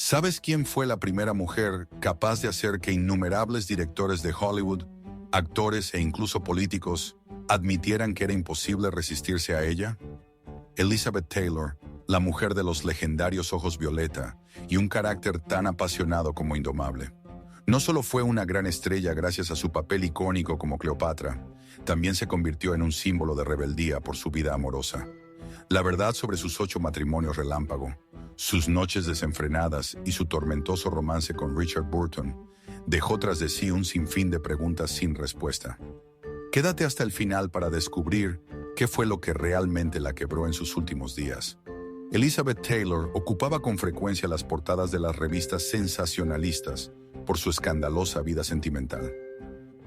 ¿Sabes quién fue la primera mujer capaz de hacer que innumerables directores de Hollywood, actores e incluso políticos admitieran que era imposible resistirse a ella? Elizabeth Taylor, la mujer de los legendarios ojos violeta y un carácter tan apasionado como indomable. No solo fue una gran estrella gracias a su papel icónico como Cleopatra, también se convirtió en un símbolo de rebeldía por su vida amorosa. La verdad sobre sus 8 matrimonios relámpago, sus noches desenfrenadas y su tormentoso romance con Richard Burton dejó tras de sí un sinfín de preguntas sin respuesta. Quédate hasta el final para descubrir qué fue lo que realmente la quebró en sus últimos días. Elizabeth Taylor ocupaba con frecuencia las portadas de las revistas sensacionalistas por su escandalosa vida sentimental.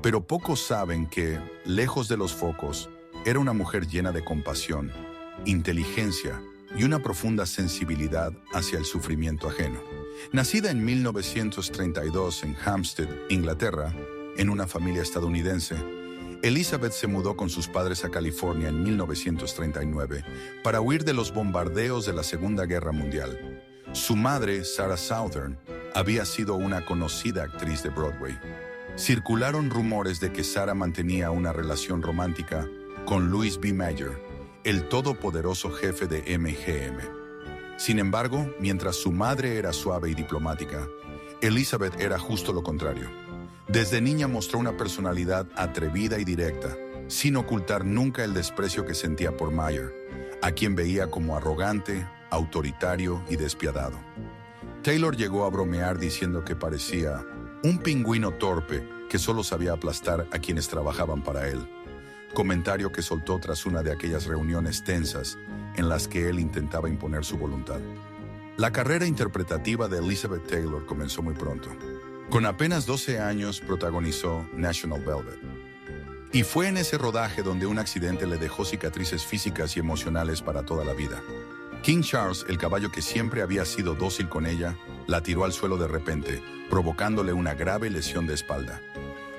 Pero pocos saben que, lejos de los focos, era una mujer llena de compasión, inteligencia y una profunda sensibilidad hacia el sufrimiento ajeno. Nacida en 1932 en Hampstead, Inglaterra, en una familia estadounidense, Elizabeth se mudó con sus padres a California en 1939 para huir de los bombardeos de la Segunda Guerra Mundial. Su madre, Sarah Southern, había sido una conocida actriz de Broadway. Circularon rumores de que Sarah mantenía una relación romántica con Louis B. Mayer, el todopoderoso jefe de MGM. Sin embargo, mientras su madre era suave y diplomática, Elizabeth era justo lo contrario. Desde niña mostró una personalidad atrevida y directa, sin ocultar nunca el desprecio que sentía por Mayer, a quien veía como arrogante, autoritario y despiadado. Taylor llegó a bromear diciendo que parecía un pingüino torpe que solo sabía aplastar a quienes trabajaban para él, comentario que soltó tras una de aquellas reuniones tensas en las que él intentaba imponer su voluntad. La carrera interpretativa de Elizabeth Taylor comenzó muy pronto. Con apenas 12 años protagonizó National Velvet. Y fue en ese rodaje donde un accidente le dejó cicatrices físicas y emocionales para toda la vida. King Charles, el caballo que siempre había sido dócil con ella, la tiró al suelo de repente, provocándole una grave lesión de espalda.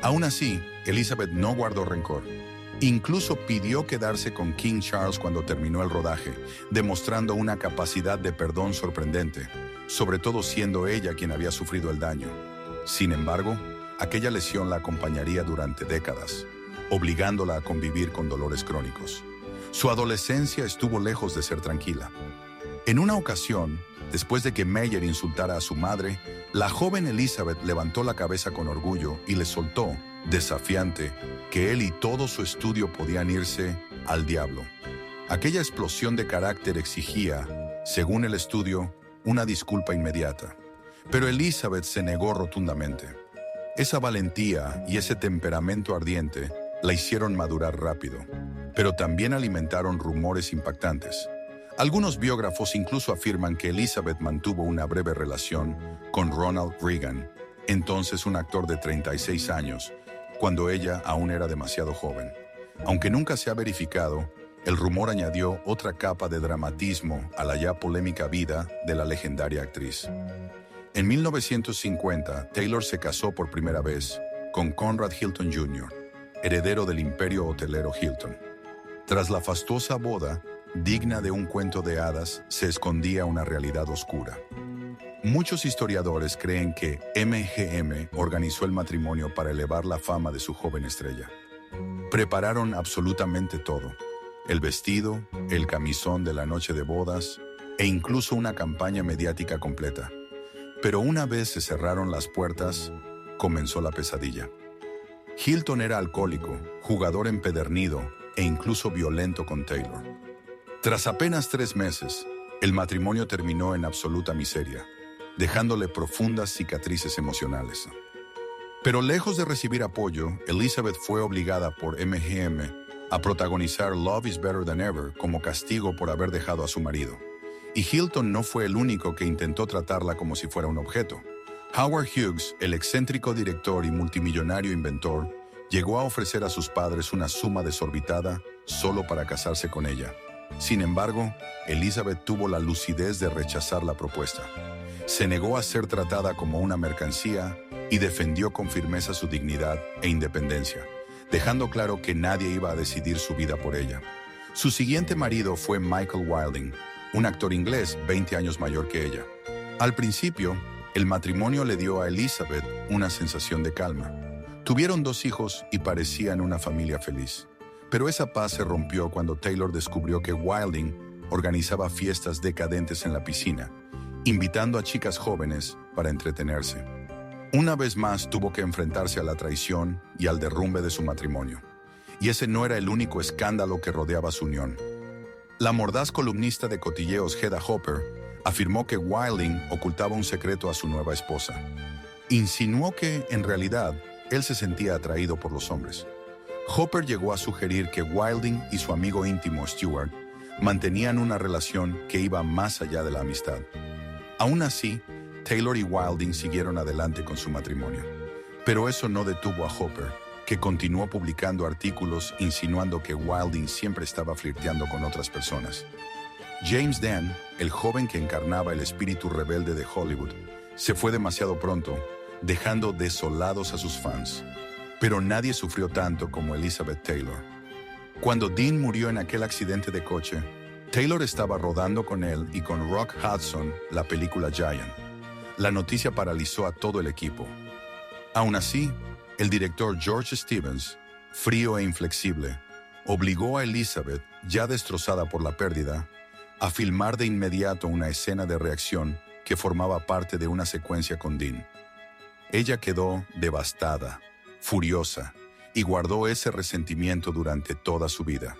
Aún así, Elizabeth no guardó rencor. Incluso pidió quedarse con King Charles cuando terminó el rodaje, demostrando una capacidad de perdón sorprendente, sobre todo siendo ella quien había sufrido el daño. Sin embargo, aquella lesión la acompañaría durante décadas, obligándola a convivir con dolores crónicos. Su adolescencia estuvo lejos de ser tranquila. En una ocasión, después de que Mayer insultara a su madre, la joven Elizabeth levantó la cabeza con orgullo y le soltó, desafiante, que él y todo su estudio podían irse al diablo. Aquella explosión de carácter exigía, según el estudio, una disculpa inmediata. Pero Elizabeth se negó rotundamente. Esa valentía y ese temperamento ardiente la hicieron madurar rápido, pero también alimentaron rumores impactantes. Algunos biógrafos incluso afirman que Elizabeth mantuvo una breve relación con Ronald Reagan, entonces un actor de 36 años, cuando ella aún era demasiado joven. Aunque nunca se ha verificado, el rumor añadió otra capa de dramatismo a la ya polémica vida de la legendaria actriz. En 1950, Taylor se casó por primera vez con Conrad Hilton Jr., heredero del imperio hotelero Hilton. Tras la fastuosa boda, digna de un cuento de hadas, se escondía una realidad oscura. Muchos historiadores creen que MGM organizó el matrimonio para elevar la fama de su joven estrella. Prepararon absolutamente todo: el vestido, el camisón de la noche de bodas e incluso una campaña mediática completa. Pero una vez se cerraron las puertas, comenzó la pesadilla. Hilton era alcohólico, jugador empedernido e incluso violento con Taylor. Tras apenas 3 meses, el matrimonio terminó en absoluta miseria, dejándole profundas cicatrices emocionales. Pero lejos de recibir apoyo, Elizabeth fue obligada por MGM a protagonizar Love is Better Than Ever como castigo por haber dejado a su marido. Y Hilton no fue el único que intentó tratarla como si fuera un objeto. Howard Hughes, el excéntrico director y multimillonario inventor, llegó a ofrecer a sus padres una suma desorbitada solo para casarse con ella. Sin embargo, Elizabeth tuvo la lucidez de rechazar la propuesta. Se negó a ser tratada como una mercancía y defendió con firmeza su dignidad e independencia, dejando claro que nadie iba a decidir su vida por ella. Su siguiente marido fue Michael Wilding, un actor inglés 20 años mayor que ella. Al principio, el matrimonio le dio a Elizabeth una sensación de calma. Tuvieron 2 hijos y parecían una familia feliz. Pero esa paz se rompió cuando Taylor descubrió que Wilding organizaba fiestas decadentes en la piscina, invitando a chicas jóvenes para entretenerse. Una vez más tuvo que enfrentarse a la traición y al derrumbe de su matrimonio. Y ese no era el único escándalo que rodeaba su unión. La mordaz columnista de cotilleos Hedda Hopper afirmó que Wilding ocultaba un secreto a su nueva esposa. Insinuó que, en realidad, él se sentía atraído por los hombres. Hopper llegó a sugerir que Wilding y su amigo íntimo Stewart mantenían una relación que iba más allá de la amistad. Aún así, Taylor y Wilding siguieron adelante con su matrimonio. Pero eso no detuvo a Hopper, que continuó publicando artículos insinuando que Wilding siempre estaba flirteando con otras personas. James Dern, el joven que encarnaba el espíritu rebelde de Hollywood, se fue demasiado pronto, dejando desolados a sus fans. Pero nadie sufrió tanto como Elizabeth Taylor. Cuando Dean murió en aquel accidente de coche, Taylor estaba rodando con él y con Rock Hudson la película Giant. La noticia paralizó a todo el equipo. Aún así, el director George Stevens, frío e inflexible, obligó a Elizabeth, ya destrozada por la pérdida, a filmar de inmediato una escena de reacción que formaba parte de una secuencia con Dean. Ella quedó devastada, furiosa, y guardó ese resentimiento durante toda su vida.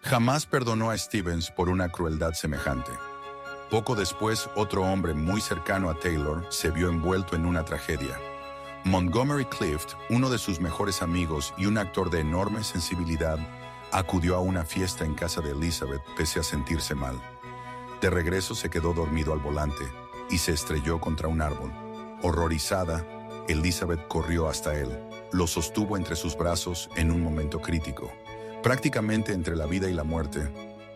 Jamás perdonó a Stevens por una crueldad semejante. Poco después, otro hombre muy cercano a Taylor se vio envuelto en una tragedia. Montgomery Clift, uno de sus mejores amigos y un actor de enorme sensibilidad, acudió a una fiesta en casa de Elizabeth pese a sentirse mal. De regreso se quedó dormido al volante y se estrelló contra un árbol. Horrorizada, Elizabeth corrió hasta él. Lo sostuvo entre sus brazos en un momento crítico, prácticamente entre la vida y la muerte,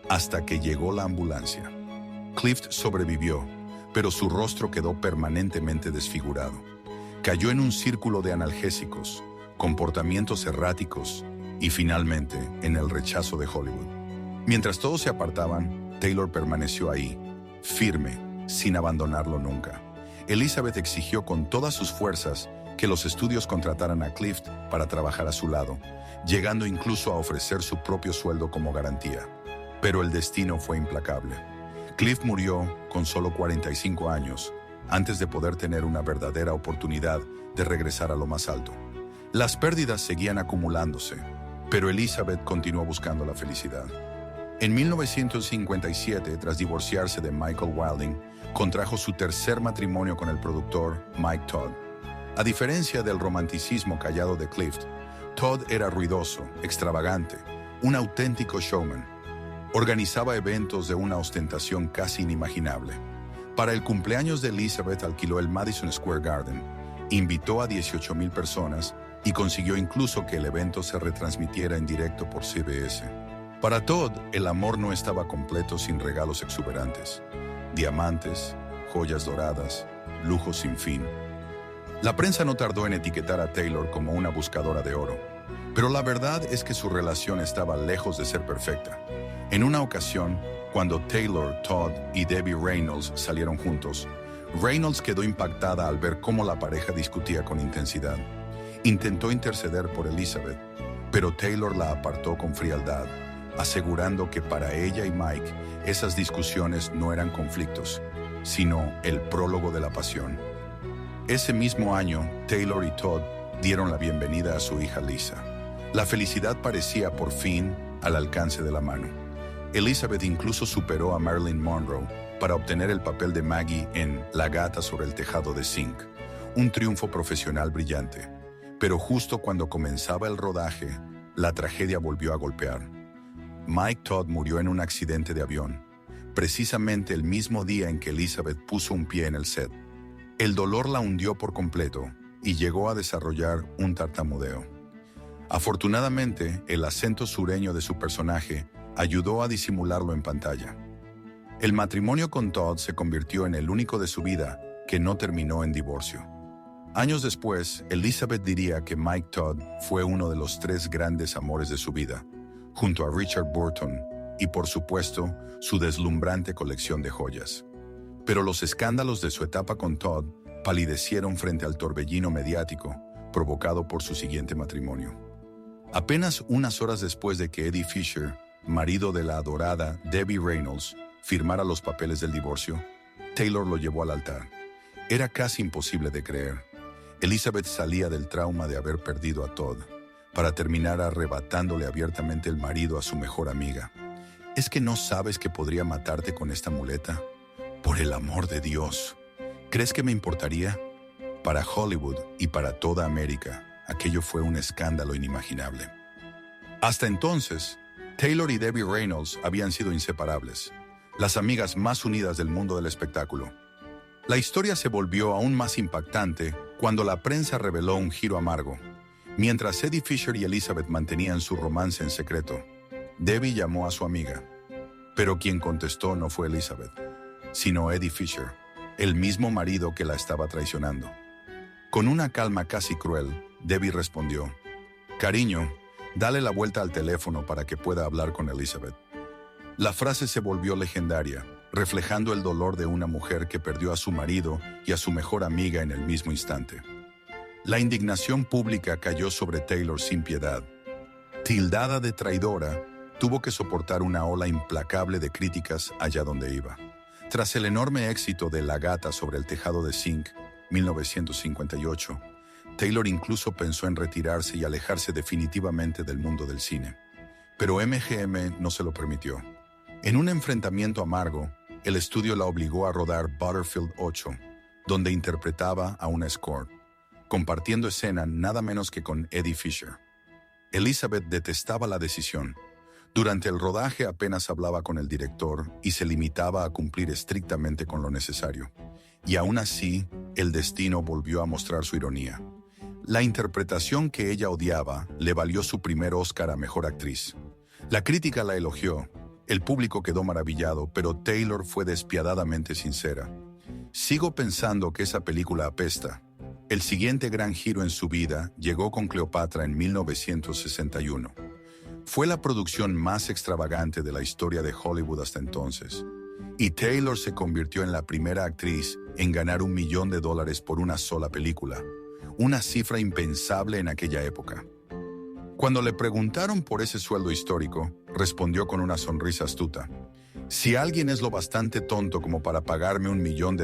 hasta que llegó la ambulancia. Clift sobrevivió, pero su rostro quedó permanentemente desfigurado. Cayó en un círculo de analgésicos, comportamientos erráticos y finalmente en el rechazo de Hollywood. Mientras todos se apartaban, Taylor permaneció ahí, firme, sin abandonarlo nunca. Elizabeth exigió con todas sus fuerzas que los estudios contrataran a Clift para trabajar a su lado, llegando incluso a ofrecer su propio sueldo como garantía. Pero el destino fue implacable. Clift murió con solo 45 años, antes de poder tener una verdadera oportunidad de regresar a lo más alto. Las pérdidas seguían acumulándose, pero Elizabeth continuó buscando la felicidad. En 1957, tras divorciarse de Michael Wilding, contrajo su tercer matrimonio con el productor Mike Todd. A diferencia del romanticismo callado de Clift, Todd era ruidoso, extravagante, un auténtico showman. Organizaba eventos de una ostentación casi inimaginable. Para el cumpleaños de Elizabeth alquiló el Madison Square Garden, invitó a 18,000 personas y consiguió incluso que el evento se retransmitiera en directo por CBS. Para Todd, el amor no estaba completo sin regalos exuberantes. Diamantes, joyas doradas, lujos sin fin. La prensa no tardó en etiquetar a Taylor como una buscadora de oro, pero la verdad es que su relación estaba lejos de ser perfecta. En una ocasión, cuando Taylor, Todd y Debbie Reynolds salieron juntos, Reynolds quedó impactada al ver cómo la pareja discutía con intensidad. Intentó interceder por Elizabeth, pero Taylor la apartó con frialdad, asegurando que para ella y Mike esas discusiones no eran conflictos, sino el prólogo de la pasión. Ese mismo año, Taylor y Todd dieron la bienvenida a su hija Lisa. La felicidad parecía por fin al alcance de la mano. Elizabeth incluso superó a Marilyn Monroe para obtener el papel de Maggie en La gata sobre el tejado de zinc, un triunfo profesional brillante. Pero justo cuando comenzaba el rodaje, la tragedia volvió a golpear. Mike Todd murió en un accidente de avión, precisamente el mismo día en que Elizabeth puso un pie en el set. El dolor la hundió por completo y llegó a desarrollar un tartamudeo. Afortunadamente, el acento sureño de su personaje ayudó a disimularlo en pantalla. El matrimonio con Todd se convirtió en el único de su vida que no terminó en divorcio. Años después, Elizabeth diría que Mike Todd fue uno de los 3 grandes amores de su vida, junto a Richard Burton y, por supuesto, su deslumbrante colección de joyas. Pero los escándalos de su etapa con Todd palidecieron frente al torbellino mediático provocado por su siguiente matrimonio. Apenas unas horas después de que Eddie Fisher, marido de la adorada Debbie Reynolds, firmara los papeles del divorcio, Taylor lo llevó al altar. Era casi imposible de creer. Elizabeth salía del trauma de haber perdido a Todd, para terminar arrebatándole abiertamente el marido a su mejor amiga. ¿Es que no sabes que podría matarte con esta muleta? Por el amor de Dios. ¿Crees que me importaría? Para Hollywood y para toda América, aquello fue un escándalo inimaginable. Hasta entonces, Taylor y Debbie Reynolds habían sido inseparables, las amigas más unidas del mundo del espectáculo. La historia se volvió aún más impactante cuando la prensa reveló un giro amargo. Mientras Eddie Fisher y Elizabeth mantenían su romance en secreto, Debbie llamó a su amiga. Pero quien contestó no fue Elizabeth, sino Eddie Fisher, el mismo marido que la estaba traicionando. Con una calma casi cruel, Debbie respondió: «Cariño, dale la vuelta al teléfono para que pueda hablar con Elizabeth». La frase se volvió legendaria, reflejando el dolor de una mujer que perdió a su marido y a su mejor amiga en el mismo instante. La indignación pública cayó sobre Taylor sin piedad. Tildada de traidora, tuvo que soportar una ola implacable de críticas allá donde iba. Tras el enorme éxito de La gata sobre el tejado de zinc, 1958, Taylor incluso pensó en retirarse y alejarse definitivamente del mundo del cine. Pero MGM no se lo permitió. En un enfrentamiento amargo, el estudio la obligó a rodar Butterfield 8, donde interpretaba a una escort, compartiendo escena nada menos que con Eddie Fisher. Elizabeth detestaba la decisión. Durante el rodaje apenas hablaba con el director y se limitaba a cumplir estrictamente con lo necesario. Y aún así, el destino volvió a mostrar su ironía. La interpretación que ella odiaba le valió su primer Oscar a Mejor Actriz. La crítica la elogió, el público quedó maravillado, pero Taylor fue despiadadamente sincera. «Sigo pensando que esa película apesta». El siguiente gran giro en su vida llegó con Cleopatra en 1961. Fue la producción más extravagante de la historia de Hollywood hasta entonces, y Taylor se convirtió en la primera actriz en ganar $1 millón por una sola película, una cifra impensable en aquella época. Cuando le preguntaron por ese sueldo histórico, respondió con una sonrisa astuta: «Si alguien es lo bastante tonto como para pagarme $1 millón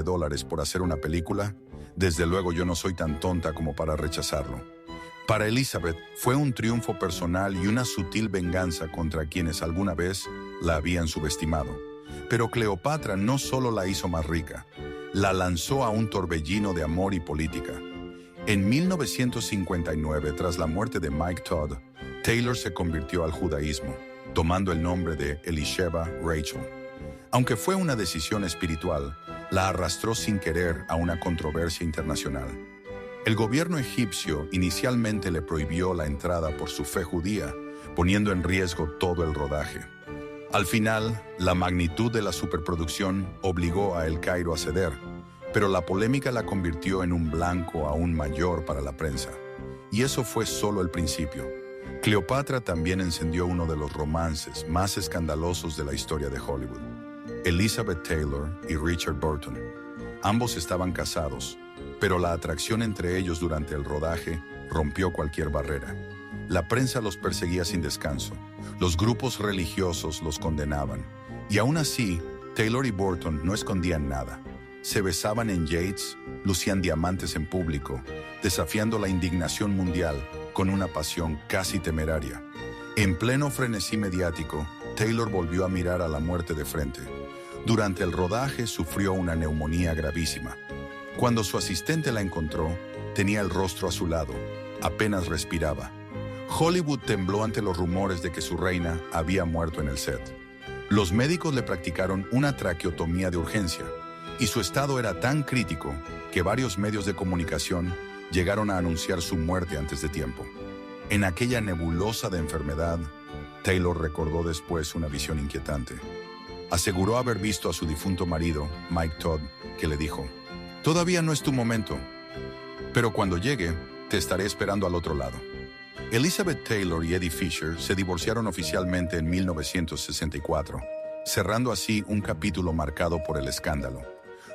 por hacer una película, desde luego yo no soy tan tonta como para rechazarlo». Para Elizabeth fue un triunfo personal y una sutil venganza contra quienes alguna vez la habían subestimado. Pero Cleopatra no solo la hizo más rica, la lanzó a un torbellino de amor y política. En 1959, tras la muerte de Mike Todd, Taylor se convirtió al judaísmo, tomando el nombre de Elisheva Rachel. Aunque fue una decisión espiritual, la arrastró sin querer a una controversia internacional. El gobierno egipcio inicialmente le prohibió la entrada por su fe judía, poniendo en riesgo todo el rodaje. Al final, la magnitud de la superproducción obligó a El Cairo a ceder, pero la polémica la convirtió en un blanco aún mayor para la prensa. Y eso fue solo el principio. Cleopatra también encendió uno de los romances más escandalosos de la historia de Hollywood. Elizabeth Taylor y Richard Burton. Ambos estaban casados, pero la atracción entre ellos durante el rodaje rompió cualquier barrera. La prensa los perseguía sin descanso, los grupos religiosos los condenaban, y aún así, Taylor y Burton no escondían nada. Se besaban en yates, lucían diamantes en público, desafiando la indignación mundial con una pasión casi temeraria. En pleno frenesí mediático, Taylor volvió a mirar a la muerte de frente. Durante el rodaje sufrió una neumonía gravísima. Cuando su asistente la encontró, tenía el rostro azulado, apenas respiraba. Hollywood tembló ante los rumores de que su reina había muerto en el set. Los médicos le practicaron una traqueotomía de urgencia, y su estado era tan crítico que varios medios de comunicación llegaron a anunciar su muerte antes de tiempo. En aquella nebulosa de enfermedad, Taylor recordó después una visión inquietante. Aseguró haber visto a su difunto marido, Mike Todd, que le dijo: «Todavía no es tu momento, pero cuando llegue, te estaré esperando al otro lado». Elizabeth Taylor y Eddie Fisher se divorciaron oficialmente en 1964, cerrando así un capítulo marcado por el escándalo.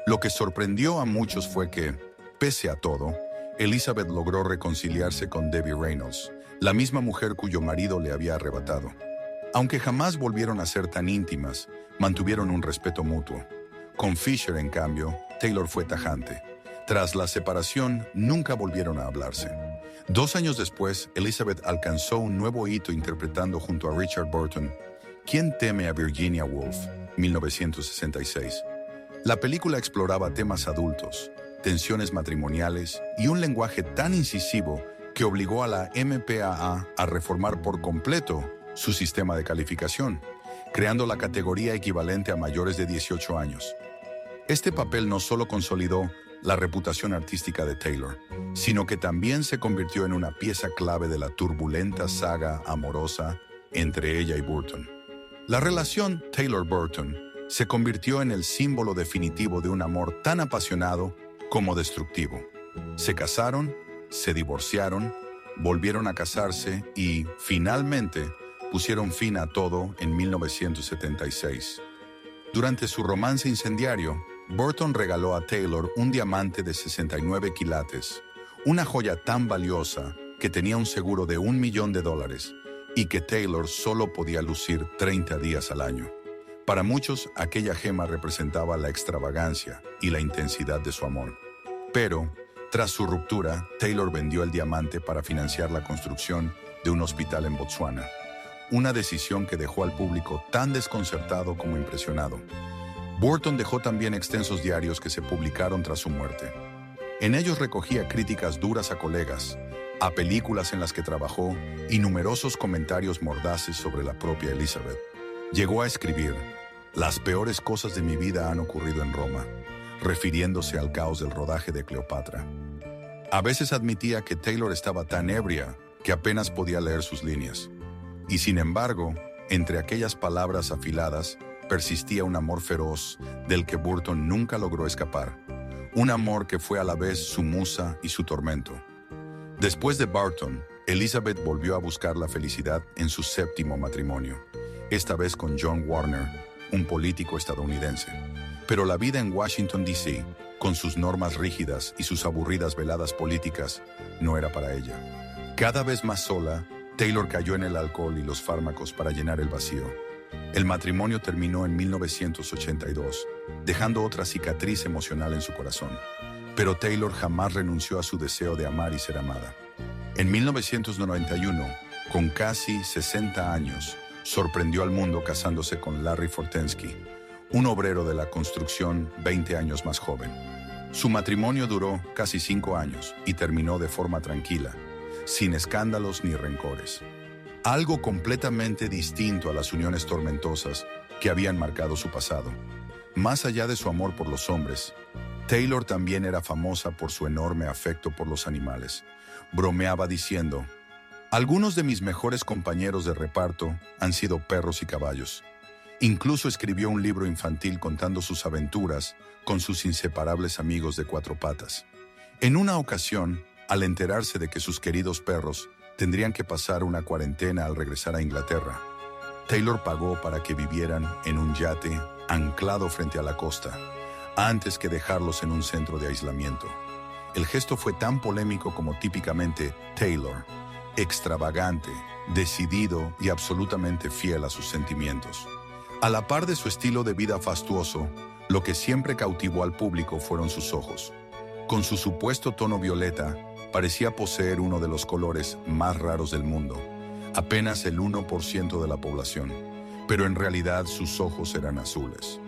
Lo que sorprendió a muchos fue que, pese a todo, Elizabeth logró reconciliarse con Debbie Reynolds, la misma mujer cuyo marido le había arrebatado. Aunque jamás volvieron a ser tan íntimas, mantuvieron un respeto mutuo. Con Fisher, en cambio, Taylor fue tajante. Tras la separación, nunca volvieron a hablarse. 2 años después, Elizabeth alcanzó un nuevo hito interpretando junto a Richard Burton ¿Quién teme a Virginia Woolf? 1966. La película exploraba temas adultos, tensiones matrimoniales y un lenguaje tan incisivo que obligó a la MPAA a reformar por completo su sistema de calificación, creando la categoría equivalente a mayores de 18 años. Este papel no solo consolidó la reputación artística de Taylor, sino que también se convirtió en una pieza clave de la turbulenta saga amorosa entre ella y Burton. La relación Taylor-Burton se convirtió en el símbolo definitivo de un amor tan apasionado como destructivo. Se casaron, se divorciaron, volvieron a casarse y, finalmente, pusieron fin a todo en 1976. Durante su romance incendiario, Burton regaló a Taylor un diamante de 69 quilates, una joya tan valiosa que tenía un seguro de $1 millón y que Taylor solo podía lucir 30 días al año. Para muchos, aquella gema representaba la extravagancia y la intensidad de su amor. Pero, tras su ruptura, Taylor vendió el diamante para financiar la construcción de un hospital en Botsuana, una decisión que dejó al público tan desconcertado como impresionado. Burton dejó también extensos diarios que se publicaron tras su muerte. En ellos recogía críticas duras a colegas, a películas en las que trabajó y numerosos comentarios mordaces sobre la propia Elizabeth. Llegó a escribir: «Las peores cosas de mi vida han ocurrido en Roma», refiriéndose al caos del rodaje de Cleopatra. A veces admitía que Taylor estaba tan ebria que apenas podía leer sus líneas. Y sin embargo, entre aquellas palabras afiladas, persistía un amor feroz del que Burton nunca logró escapar. Un amor que fue a la vez su musa y su tormento. Después de Burton, Elizabeth volvió a buscar la felicidad en su 7º matrimonio, esta vez con John Warner, un político estadounidense. Pero la vida en Washington, D.C., con sus normas rígidas y sus aburridas veladas políticas, no era para ella. Cada vez más sola, Taylor cayó en el alcohol y los fármacos para llenar el vacío. El matrimonio terminó en 1982, dejando otra cicatriz emocional en su corazón. Pero Taylor jamás renunció a su deseo de amar y ser amada. En 1991, con casi 60 años, sorprendió al mundo casándose con Larry Fortensky, un obrero de la construcción 20 años más joven. Su matrimonio duró casi 5 años y terminó de forma tranquila, sin escándalos ni rencores. Algo completamente distinto a las uniones tormentosas que habían marcado su pasado. Más allá de su amor por los hombres, Taylor también era famosa por su enorme afecto por los animales. Bromeaba diciendo: «Algunos de mis mejores compañeros de reparto han sido perros y caballos». Incluso escribió un libro infantil contando sus aventuras con sus inseparables amigos de 4 patas. En una ocasión, al enterarse de que sus queridos perros tendrían que pasar una cuarentena al regresar a Inglaterra, Taylor pagó para que vivieran en un yate anclado frente a la costa, antes que dejarlos en un centro de aislamiento. El gesto fue tan polémico como típicamente Taylor: extravagante, decidido y absolutamente fiel a sus sentimientos. A la par de su estilo de vida fastuoso, lo que siempre cautivó al público fueron sus ojos. Con su supuesto tono violeta, parecía poseer uno de los colores más raros del mundo, apenas el 1% de la población, pero en realidad sus ojos eran azules.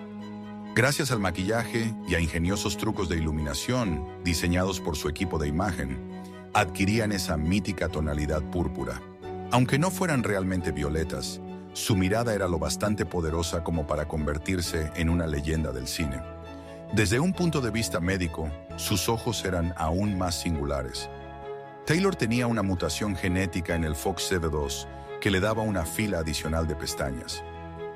Gracias al maquillaje y a ingeniosos trucos de iluminación diseñados por su equipo de imagen, adquirían esa mítica tonalidad púrpura. Aunque no fueran realmente violetas, su mirada era lo bastante poderosa como para convertirse en una leyenda del cine. Desde un punto de vista médico, sus ojos eran aún más singulares. Taylor tenía una mutación genética en el FOXC2 que le daba una fila adicional de pestañas.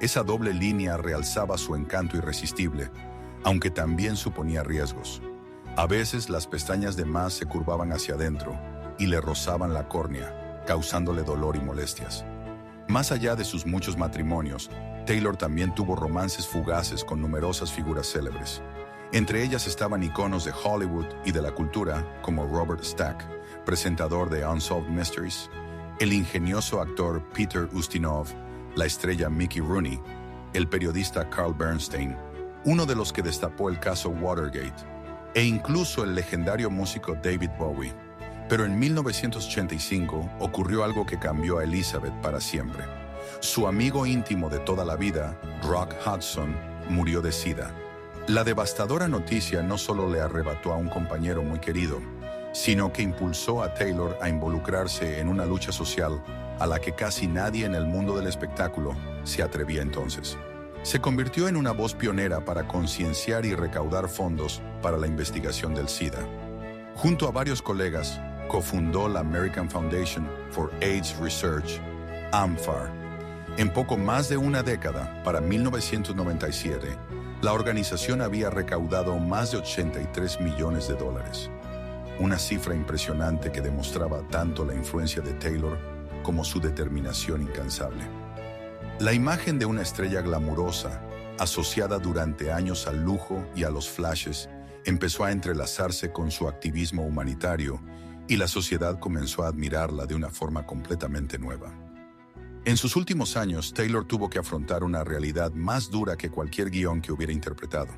Esa doble línea realzaba su encanto irresistible, aunque también suponía riesgos. A veces las pestañas de más se curvaban hacia adentro y le rozaban la córnea, causándole dolor y molestias. Más allá de sus muchos matrimonios, Taylor también tuvo romances fugaces con numerosas figuras célebres. Entre ellas estaban iconos de Hollywood y de la cultura como Robert Stack, presentador de Unsolved Mysteries, el ingenioso actor Peter Ustinov, la estrella Mickey Rooney, el periodista Carl Bernstein, uno de los que destapó el caso Watergate, e incluso el legendario músico David Bowie. Pero en 1985 ocurrió algo que cambió a Elizabeth para siempre. Su amigo íntimo de toda la vida, Rock Hudson, murió de SIDA. La devastadora noticia no solo le arrebató a un compañero muy querido, sino que impulsó a Taylor a involucrarse en una lucha social a la que casi nadie en el mundo del espectáculo se atrevía entonces. Se convirtió en una voz pionera para concienciar y recaudar fondos para la investigación del SIDA. Junto a varios colegas, cofundó la American Foundation for AIDS Research, AMFAR. En poco más de una década, para 1997, la organización había recaudado más de $83 millones. Una cifra impresionante que demostraba tanto la influencia de Taylor como su determinación incansable. La imagen de una estrella glamurosa, asociada durante años al lujo y a los flashes, empezó a entrelazarse con su activismo humanitario y la sociedad comenzó a admirarla de una forma completamente nueva. En sus últimos años, Taylor tuvo que afrontar una realidad más dura que cualquier guión que hubiera interpretado.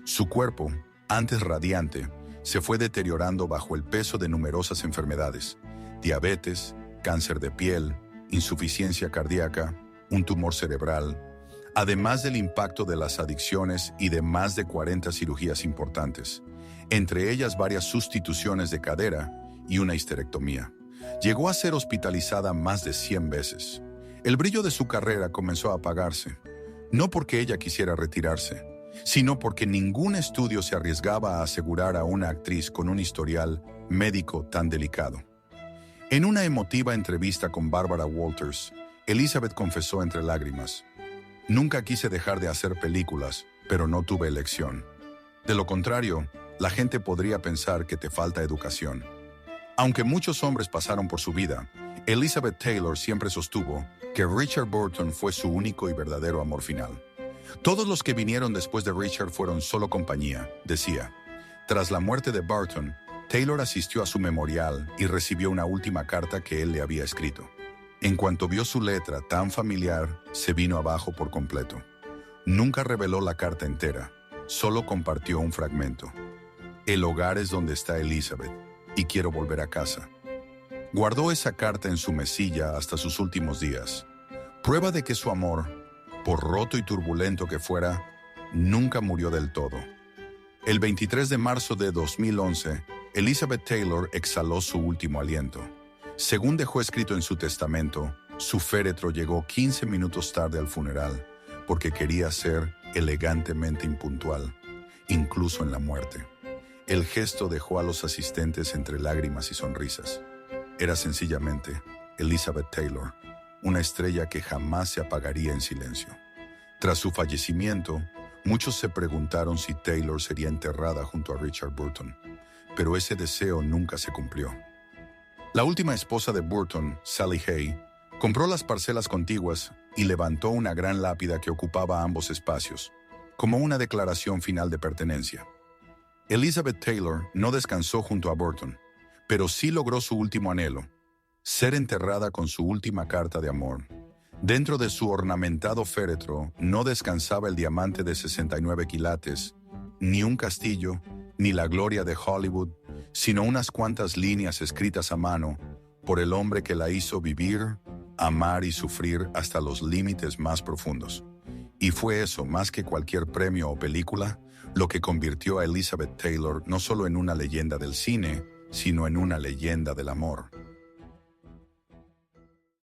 Su cuerpo, antes radiante, se fue deteriorando bajo el peso de numerosas enfermedades: diabetes, cáncer de piel, insuficiencia cardíaca, un tumor cerebral, además del impacto de las adicciones y de más de 40 cirugías importantes, entre ellas varias sustituciones de cadera y una histerectomía. Llegó a ser hospitalizada más de 100 veces. El brillo de su carrera comenzó a apagarse, no porque ella quisiera retirarse, sino porque ningún estudio se arriesgaba a asegurar a una actriz con un historial médico tan delicado. En una emotiva entrevista con Barbara Walters, Elizabeth confesó entre lágrimas: «Nunca quise dejar de hacer películas, pero no tuve elección. De lo contrario, la gente podría pensar que te falta educación». Aunque muchos hombres pasaron por su vida, Elizabeth Taylor siempre sostuvo que Richard Burton fue su único y verdadero amor final. Todos los que vinieron después de Richard fueron solo compañía, decía. Tras la muerte de Burton, Taylor asistió a su memorial y recibió una última carta que él le había escrito. En cuanto vio su letra tan familiar, se vino abajo por completo. Nunca reveló la carta entera, solo compartió un fragmento. «El hogar es donde está Elizabeth, y quiero volver a casa». Guardó esa carta en su mesilla hasta sus últimos días. Prueba de que su amor, por roto y turbulento que fuera, nunca murió del todo. El 23 de marzo de 2011, Elizabeth Taylor exhaló su último aliento. Según dejó escrito en su testamento, su féretro llegó 15 minutos tarde al funeral porque quería ser elegantemente impuntual, incluso en la muerte. El gesto dejó a los asistentes entre lágrimas y sonrisas. Era sencillamente Elizabeth Taylor, una estrella que jamás se apagaría en silencio. Tras su fallecimiento, muchos se preguntaron si Taylor sería enterrada junto a Richard Burton, pero ese deseo nunca se cumplió. La última esposa de Burton, Sally Hay, compró las parcelas contiguas y levantó una gran lápida que ocupaba ambos espacios, como una declaración final de pertenencia. Elizabeth Taylor no descansó junto a Burton, pero sí logró su último anhelo: ser enterrada con su última carta de amor. Dentro de su ornamentado féretro no descansaba el diamante de 69 quilates, ni un castillo, ni la gloria de Hollywood, sino unas cuantas líneas escritas a mano por el hombre que la hizo vivir, amar y sufrir hasta los límites más profundos. Y fue eso, más que cualquier premio o película, lo que convirtió a Elizabeth Taylor no solo en una leyenda del cine, sino en una leyenda del amor.